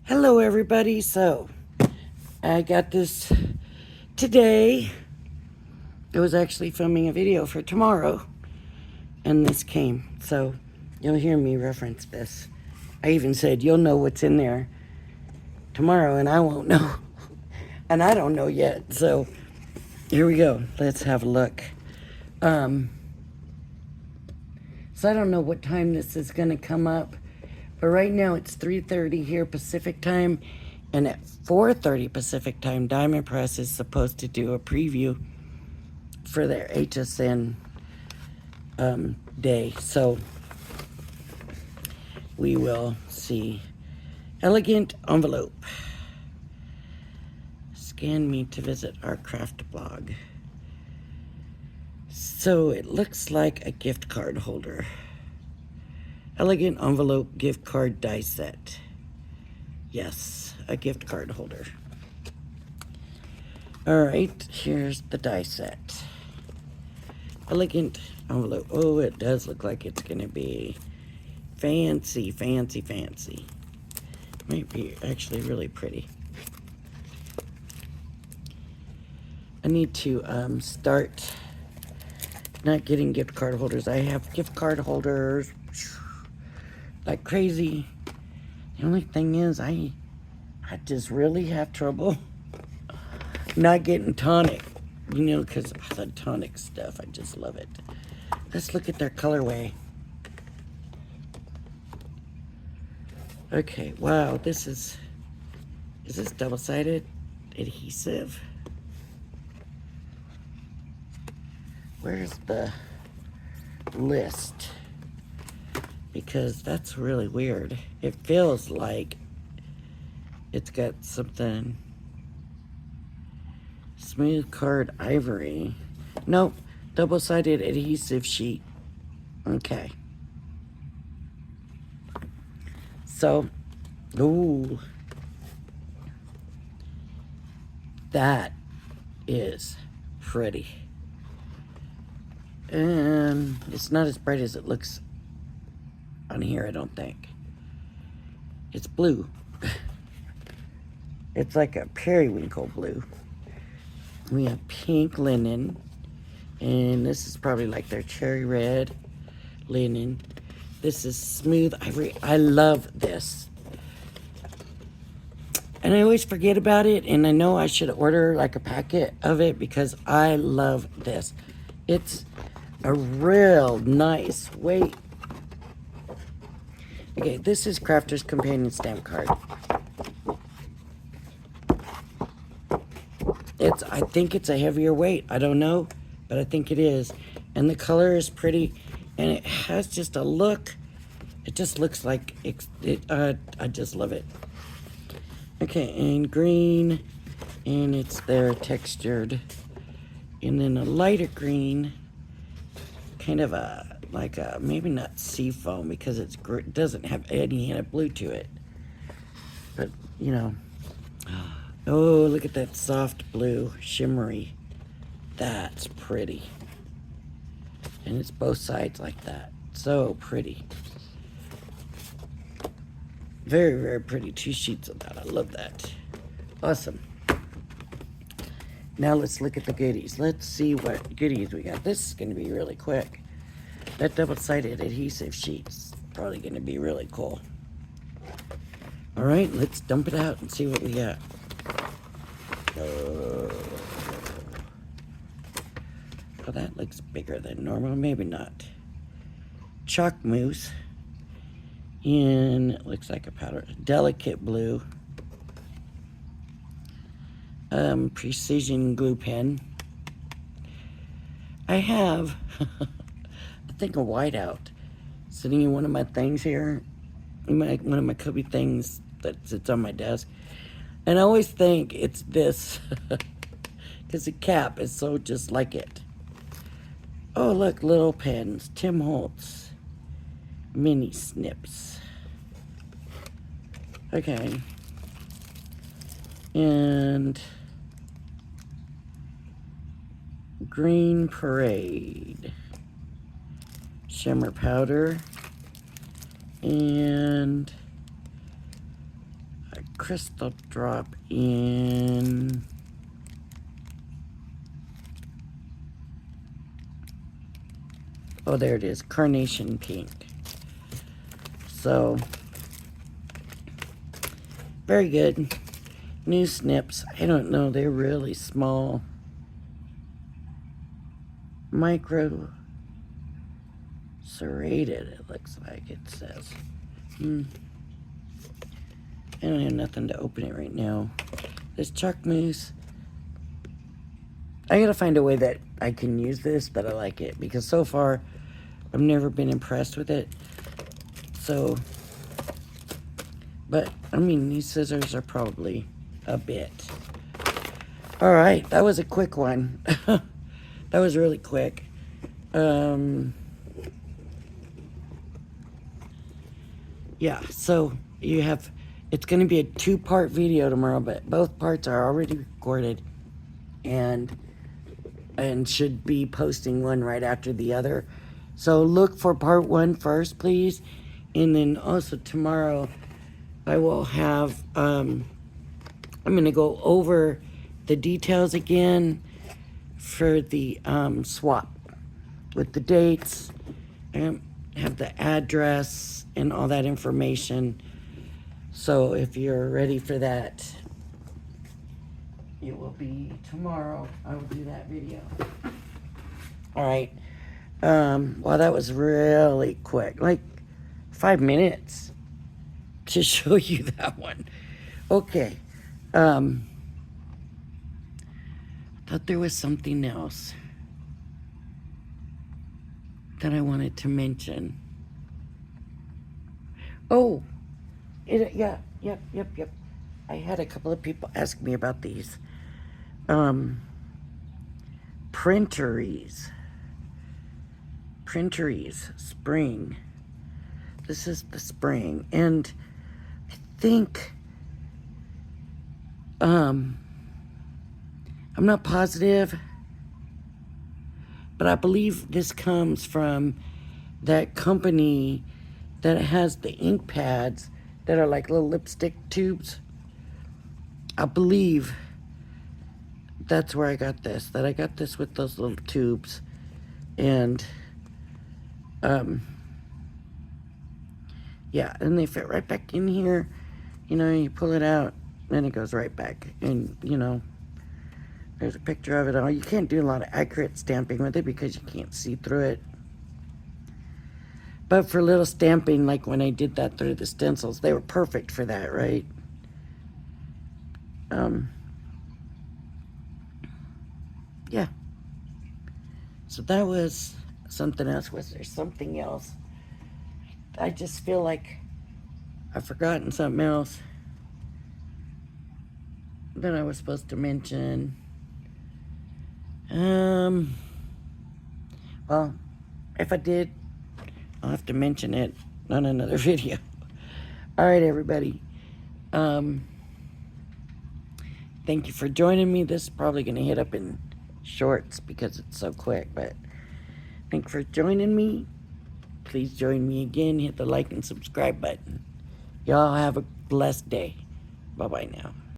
Hello everybody. So I got this today. I was actually filming a video for tomorrow and this came, so you'll hear me reference this. I even said you'll know what's in there tomorrow and I won't know. And I don't know yet. So here we go. Let's have a look. So I don't know what time this is going to come up, but right now it's 3:30 here Pacific time, and at 4:30 Pacific time, Diamond Press is supposed to do a preview for their HSN day. So we will see. Elegant envelope. Scan me to visit our craft blog. So it looks like a gift card holder. Elegant envelope gift card die set. Yes, a gift card holder. All right, here's the die set. Elegant envelope. Oh, it does look like it's gonna be fancy, fancy, fancy. Might be actually really pretty. I need to start not getting gift card holders. I have gift card holders like crazy. The only thing is I just really have trouble not getting Tonic, you know, because the Tonic stuff, I just love it. Let's look at their colorway. Okay, wow, is this double-sided adhesive? Where's the list? Because that's really weird. It feels like it's got something. Smooth card ivory. Nope, double-sided adhesive sheet. Okay. So, ooh. That is pretty. And it's not as bright as it looks on here, I don't think. It's blue. It's like a periwinkle blue. We have pink linen, and this is probably like their cherry red linen. This is smooth ivory. I love this. And I always forget about it, and I know I should order like a packet of it because I love this. It's a real nice weight. Okay, this is Crafter's Companion Stamp Card. I think it's a heavier weight. I don't know, but I think it is. And the color is pretty, and it has just a look. It just looks like I just love it. Okay, and green, and it's there textured. And then a lighter green, kind of like a, maybe not sea foam because it doesn't have any hint of blue to it. But, you know. Oh, look at that soft blue, shimmery. That's pretty. And it's both sides like that. So pretty. Very, very pretty. 2 sheets of that. I love that. Awesome. Now let's look at the goodies. Let's see what goodies we got. This is going to be really quick. That double-sided adhesive sheet's probably going to be really cool. All right, let's dump it out and see what we got. Oh, that looks bigger than normal. Maybe not. Chalk mousse. And it looks like a powder. Delicate blue. Precision glue pen. I have, I think, a whiteout sitting in one of my things here. One of my cubby things that sits on my desk. And I always think it's this because the cap is so just like it. Oh, look, little pens. Tim Holtz. Mini snips. Okay. And Green Parade. Shimmer powder. And crystal drop in oh, there it is, carnation pink. So very good. New snips. I don't know, they're really small. Micro serrated, it looks like it says. I don't have nothing to open it right now. This chalk mousse. I gotta find a way that I can use this, that I like it, because so far I've never been impressed with it. So, but I mean, these scissors are probably a bit. All right, that was a quick one. That was really quick. Yeah, so you have, it's going to be a 2-part video tomorrow, but both parts are already recorded and should be posting one right after the other. So look for part 1 first, please. And then also tomorrow I will have, I'm going to go over the details again for the swap with the dates, and have the address and all that information. So if you're ready for that, it will be tomorrow. I will do that video. All right. Well, that was really quick, like 5 minutes to show you that one. Okay. Thought there was something else that I wanted to mention. Oh, yeah, yep. I had a couple of people ask me about these printeries spring. This is the spring, and I think I'm not positive, but I believe this comes from that company that has the ink pads that are like little lipstick tubes. I believe that's where I got this. That I got this with those little tubes. And, yeah, and they fit right back in here. You know, you pull it out, and it goes right back. And, you know, there's a picture of it all. You can't do a lot of accurate stamping with it because you can't see through it. But for little stamping, like when I did that through the stencils, they were perfect for that, right? Yeah. So that was something else. Was there something else? I just feel like I've forgotten something else that I was supposed to mention. Well, if I did, I'll have to mention it on another video. All right, everybody. Thank you for joining me. This is probably going to hit up in shorts because it's so quick, but thank you for joining me. Please join me again. Hit the like and subscribe button. Y'all have a blessed day. Bye-bye now.